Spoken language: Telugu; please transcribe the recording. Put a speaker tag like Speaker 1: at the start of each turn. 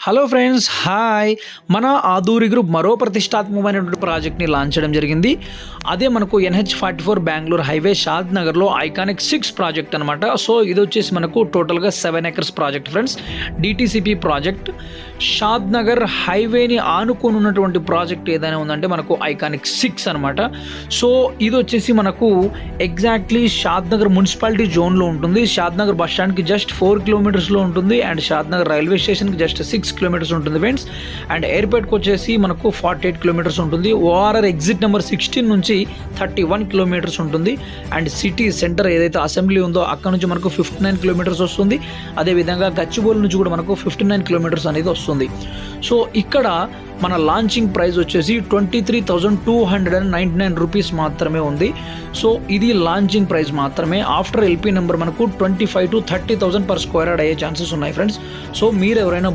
Speaker 1: Hello friends, hi. మన ఆదూరి గ్రూప్ మరో ప్రతిష్టాత్మకమైనటువంటి ప్రాజెక్ట్ని లాంచ్ చేయడం జరిగింది. అదే మనకు NH44 బెంగళూరు హైవే షాద్ నగర్లో ఐకానిక్ 6 ప్రాజెక్ట్ అనమాట. సో ఇది వచ్చేసి మనకు టోటల్గా 7 acres project friends. DTCP project Shadnagar హైవేని ఆనుకొని ఉన్నటువంటి ప్రాజెక్ట్ ఏదైనా ఉందంటే మనకు ఐకానిక్ 6 అనమాట. సో ఇది వచ్చేసి మనకు ఎగ్జాక్ట్లీ షాద్ నగర్ మున్సిపాలిటీ జోన్లో ఉంటుంది. షాద్ నగర్ బస్ స్టాండ్కి జస్ట్ 4 kilometers ఉంటుంది. అండ్ షాద్ నగర్ రైల్వే స్టేషన్కి జస్ట్ 6 kilometers ఉంటుంది ఫ్రెండ్స్. అండ్ ఎయిర్పోర్ట్కి వచ్చేసి మనకు 48 kilometers ఉంటుంది. ORR ఎగ్జిట్ నెంబర్ 16 నుంచి 31 kilometers ఉంటుంది. అండ్ సిటీ సెంటర్ ఏదైతే అసెంబ్లీ ఉందో అక్కడ నుంచి మనకు 59 kilometers వస్తుంది. అదేవిధంగా గచ్చిబౌలి నుంచి కూడా మనకు 59 kilometers అనేది వస్తుంది. సో ఇక్కడ మన లాంచింగ్ ప్రైస్ వచ్చేసి 23,299 రూపీస్ మాత్రమే ఉంది. సో ఇది లాంచింగ్ ప్రైస్ మాత్రమే. ఆఫ్టర్ LP నెంబర్ మనకు 25,000 to 30,000 per square yard అయ్యే ఛాన్సెస్ ఉన్నాయి ఫ్రెండ్స్. సో మీరు ఎవరైనా